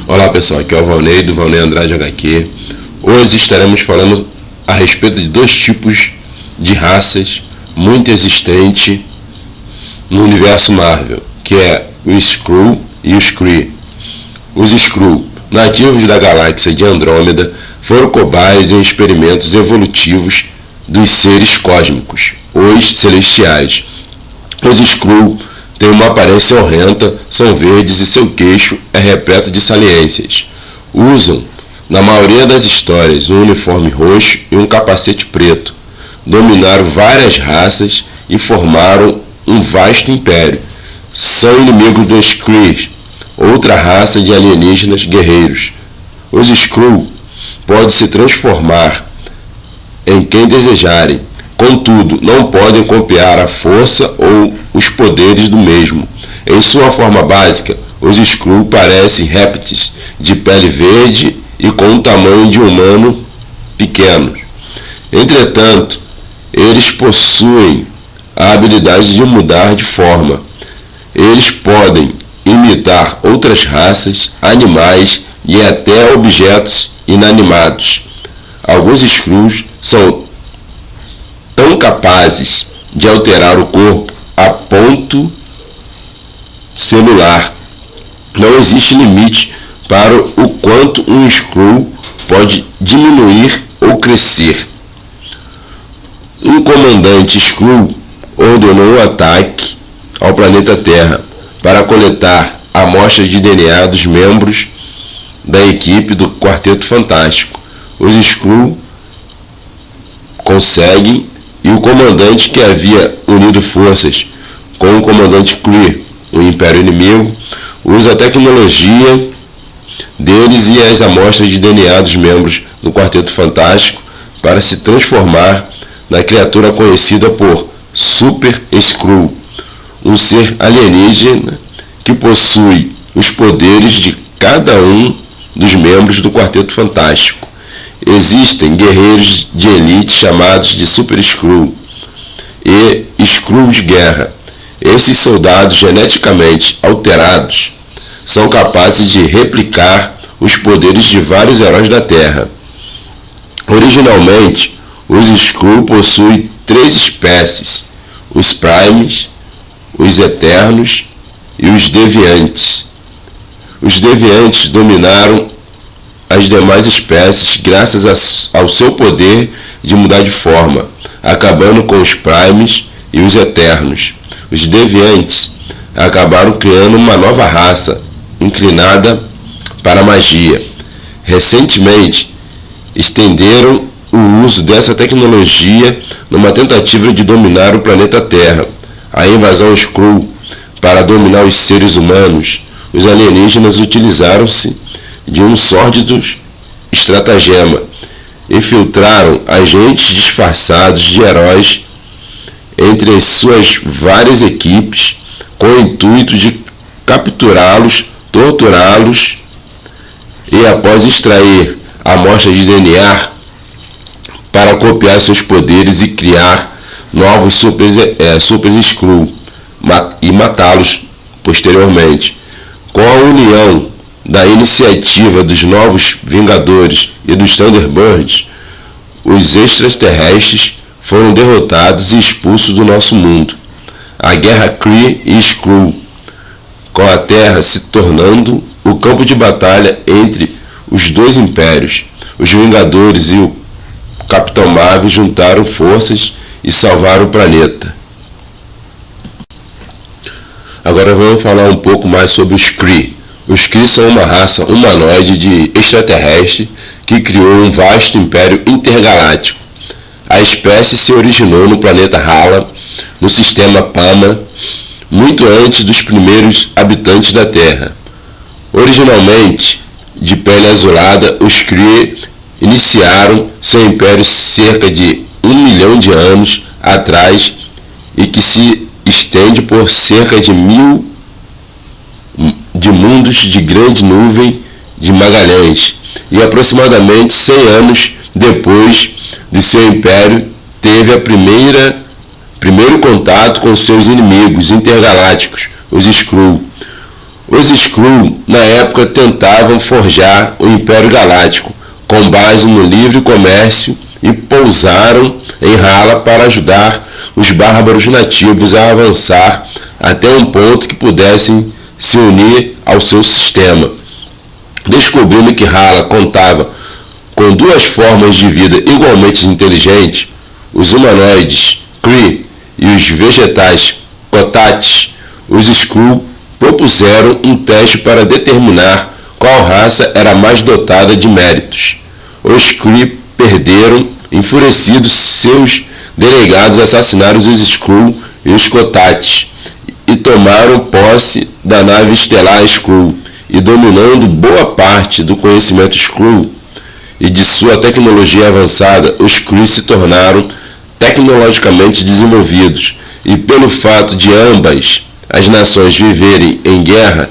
Olá pessoal, aqui é o Valnei do Valnei Andrade HQ. Hoje estaremos falando a respeito de dois tipos de raças muito existentes no universo Marvel, que é o Skrull e os Kree. Os Skrull, nativos da galáxia de Andrômeda, foram cobaias em experimentos evolutivos dos seres cósmicos, os celestiais. Os Skrull têm uma aparência horrenda, são verdes e seu queixo é repleto de saliências. Usam, na maioria das histórias, um uniforme roxo e um capacete preto. Dominaram várias raças e formaram um vasto império. São inimigos dos Kree, outra raça de alienígenas guerreiros. Os Skrull podem se transformar em quem desejarem, contudo, não podem copiar a força ou os poderes do mesmo. Em sua forma básica, os Skrull parecem répteis de pele verde e com o tamanho de um humano pequeno. Entretanto, eles possuem a habilidade de mudar de forma. Eles podem imitar outras raças, animais e até objetos inanimados. Alguns Skrulls são tão capazes de alterar o corpo a ponto celular. Não existe limite para o quanto um Skrull pode diminuir ou crescer. Um comandante Skrull ordenou um ataque ao planeta Terra para coletar amostras de DNA dos membros da equipe do Quarteto Fantástico. Os Skrull conseguem, e o comandante, que havia unido forças com o comandante Kree, o Império Inimigo, usa a tecnologia deles e as amostras de DNA dos membros do Quarteto Fantástico para se transformar na criatura conhecida por Super Skrull, um ser alienígena que possui os poderes de cada um dos membros do Quarteto Fantástico. Existem guerreiros de elite chamados de Super Skrull e Skrull de guerra. Esses soldados geneticamente alterados são capazes de replicar os poderes de vários heróis da Terra. Originalmente, os Skrull possuem três espécies: os Primes, os Eternos e os Deviantes. Os Deviantes dominaram as demais espécies graças ao seu poder de mudar de forma, acabando com os Primes e os Eternos. Os Deviantes acabaram criando uma nova raça, inclinada para a magia. Recentemente, estenderam o uso dessa tecnologia numa tentativa de dominar o planeta Terra. A invasão Skrull para dominar os seres humanos, os alienígenas utilizaram-se de um sórdido estratagema. Infiltraram agentes disfarçados de heróis entre as suas várias equipes, com o intuito de capturá-los, torturá-los e, após extrair amostras de DNA para copiar seus poderes e criar novos Super Skrull e matá-los posteriormente. Com a união da iniciativa dos Novos Vingadores e dos Thunderbirds, os extraterrestres foram derrotados e expulsos do nosso mundo. A guerra Kree e Skrull, com a Terra se tornando o campo de batalha entre os dois impérios. Os Vingadores e o Capitão Marvel juntaram forças e salvaram o planeta. Agora vamos falar um pouco mais sobre os Kree. Os Kree são uma raça humanoide de extraterrestre que criou um vasto império intergaláctico. A espécie se originou no planeta Hala, no sistema Pama, muito antes dos primeiros habitantes da Terra. Originalmente de pele azulada, os Kree iniciaram seu império cerca de 1 milhão de anos atrás e que se estende por cerca de 1000 de mundos de grande nuvem de Magalhães, e aproximadamente 100 anos depois de seu império teve primeiro contato com seus inimigos intergalácticos, os Skrull. Os Skrull, na época, tentavam forjar o Império Galáctico com base no livre comércio e pousaram em Hala para ajudar os bárbaros nativos a avançar até um ponto que pudessem se unir ao seu sistema. Descobrindo que Hala contava com duas formas de vida igualmente inteligentes, os humanoides Kree e os vegetais Kotates, os Skrull propuseram um teste para determinar qual raça era mais dotada de méritos. Os Kree perderam, enfurecidos, seus delegados assassinaram os Skrull e os Kotates e tomaram posse da nave estelar Skrull, e dominando boa parte do conhecimento Skrull e de sua tecnologia avançada, os Kree se tornaram tecnologicamente desenvolvidos, e pelo fato de ambas as nações viverem em guerra,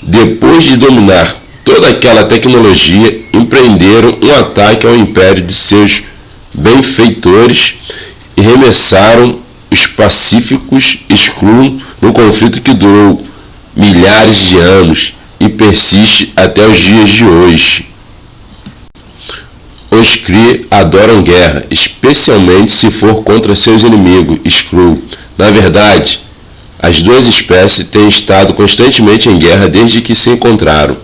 depois de dominar toda aquela tecnologia, empreenderam um ataque ao império de seus benfeitores e remessaram os pacíficos Skrull no conflito que durou milhares de anos e persiste até os dias de hoje. Os Kree adoram guerra, especialmente se for contra seus inimigos, Skrull. Na verdade, as duas espécies têm estado constantemente em guerra desde que se encontraram.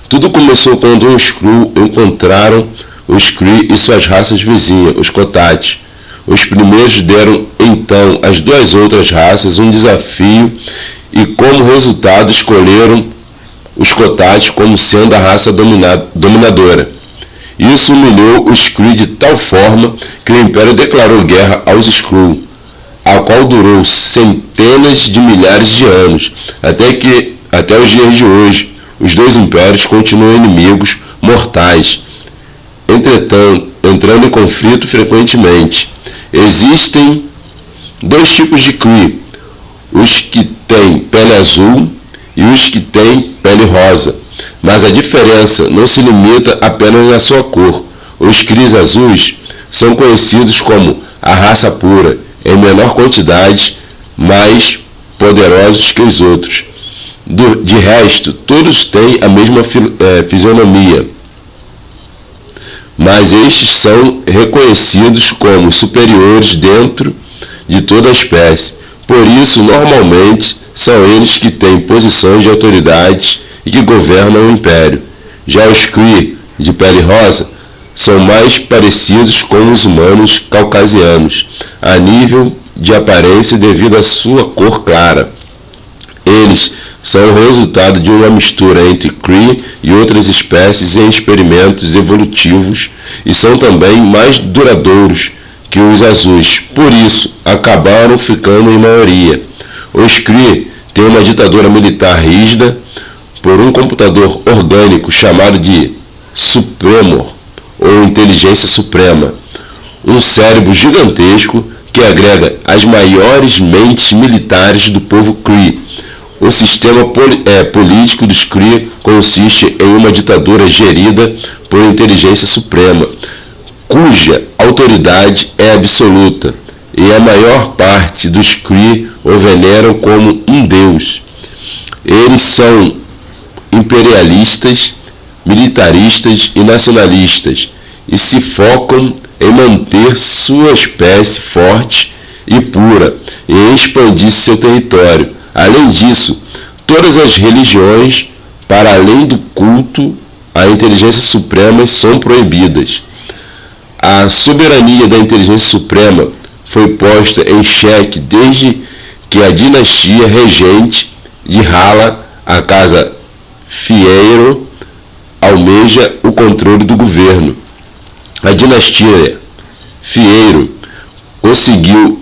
Tudo começou quando os Skrull encontraram os Kree e suas raças vizinhas, os Kotates. Os primeiros deram então às duas outras raças um desafio e, como resultado, escolheram os Kotates como sendo a raça dominadora. Isso humilhou os Kree de tal forma que o Império declarou guerra aos Skrull, a qual durou centenas de milhares de anos, até os dias de hoje. Os dois impérios continuam inimigos mortais, entretanto, entrando em conflito frequentemente. Existem dois tipos de Kree, os que têm pele azul e os que têm pele rosa, mas a diferença não se limita apenas na sua cor. Os Kree azuis são conhecidos como a raça pura, em menor quantidade, mais poderosos que os outros. De resto, todos têm a mesma fisionomia, mas estes são reconhecidos como superiores dentro de toda a espécie. Por isso, normalmente, são eles que têm posições de autoridade e que governam o império. Já os Kree de pele rosa são mais parecidos com os humanos caucasianos, a nível de aparência devido à sua cor clara. Eles são o resultado de uma mistura entre Kree e outras espécies em experimentos evolutivos e são também mais duradouros que os azuis. Por isso, acabaram ficando em maioria. Os Kree têm uma ditadura militar rígida por um computador orgânico chamado de Supremor, ou Inteligência Suprema, um cérebro gigantesco que agrega as maiores mentes militares do povo Kree. O sistema político dos Kree consiste em uma ditadura gerida por Inteligência Suprema, cuja autoridade é absoluta, e a maior parte dos Kree o veneram como um deus. Eles são imperialistas, militaristas e nacionalistas, e se focam em manter sua espécie forte e pura e em expandir seu território. Além disso, todas as religiões, para além do culto à inteligência suprema, são proibidas. A soberania da inteligência suprema foi posta em xeque desde que a dinastia regente de Hala, a casa Fieiro, almeja o controle do governo. A dinastia Fieiro conseguiu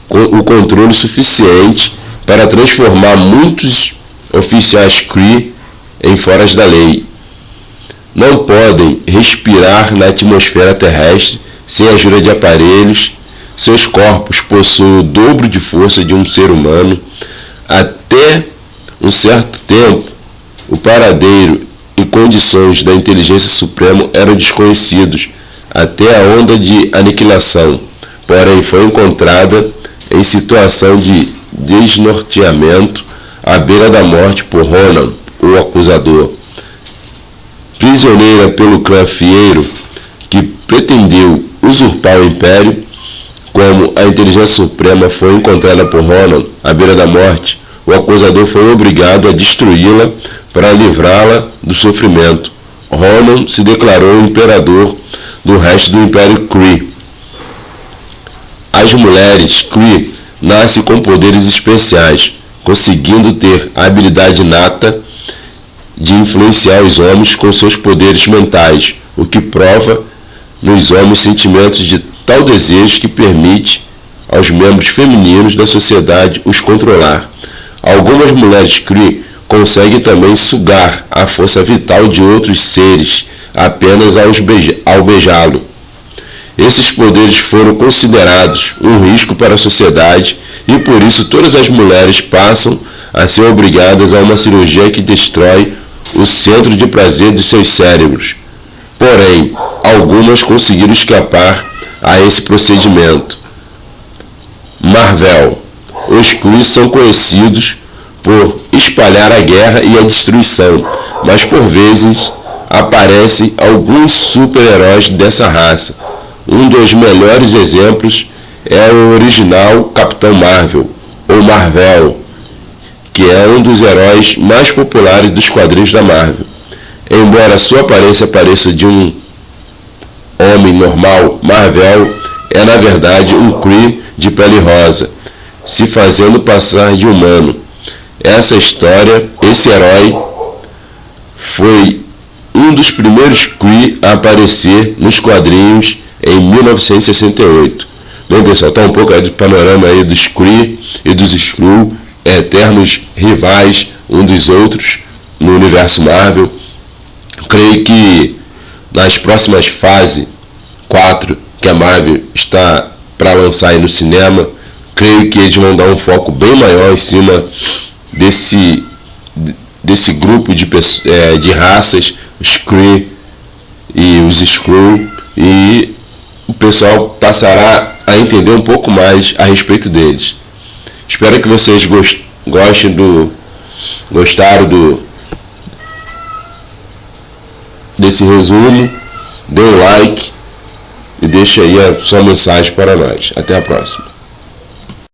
o controle suficiente para transformar muitos oficiais Kree em foras da lei. Não podem respirar na atmosfera terrestre sem a ajuda de aparelhos. Seus corpos possuem o dobro de força de um ser humano. Até um certo tempo, o paradeiro e condições da inteligência suprema eram desconhecidos, até a onda de aniquilação, porém foi encontrada em situação de desnorteamento à beira da morte por Ronan, o acusador. Prisioneira pelo clã Fieiro, que pretendeu usurpar o Império, como a inteligência suprema foi encontrada por Ronan à beira da morte, o acusador foi obrigado a destruí-la para livrá-la do sofrimento. Ronan se declarou imperador do resto do Império Kree. As mulheres Kree nascem com poderes especiais, conseguindo ter a habilidade inata de influenciar os homens com seus poderes mentais, o que prova nos homens sentimentos de tal desejo que permite aos membros femininos da sociedade os controlar. Algumas mulheres Kree conseguem também sugar a força vital de outros seres apenas ao beijá-lo. Esses poderes foram considerados um risco para a sociedade e por isso todas as mulheres passam a ser obrigadas a uma cirurgia que destrói o centro de prazer de seus cérebros. Porém, algumas conseguiram escapar a esse procedimento. Marvel. Os Kree são conhecidos por espalhar a guerra e a destruição, mas por vezes aparecem alguns super-heróis dessa raça. Um dos melhores exemplos é o original Capitão Marvel, ou Marvel, que é um dos heróis mais populares dos quadrinhos da Marvel. Embora sua aparência pareça de um homem normal, Marvel é na verdade um Kree de pele rosa, se fazendo passar de humano. Esse herói foi um dos primeiros Kree a aparecer nos quadrinhos em 1968. Bem, pessoal, está um pouco aí do panorama aí dos Kree e dos Skrull, eternos rivais um dos outros no universo Marvel. Creio que nas próximas fases 4 que a Marvel está para lançar aí no cinema, creio que eles vão dar um foco bem maior em cima desse grupo de raças, os Kree e os Skrull, e o pessoal passará a entender um pouco mais a respeito deles. Espero que vocês gostaram desse resumo. Dê um like e deixe aí a sua mensagem para nós. Até a próxima.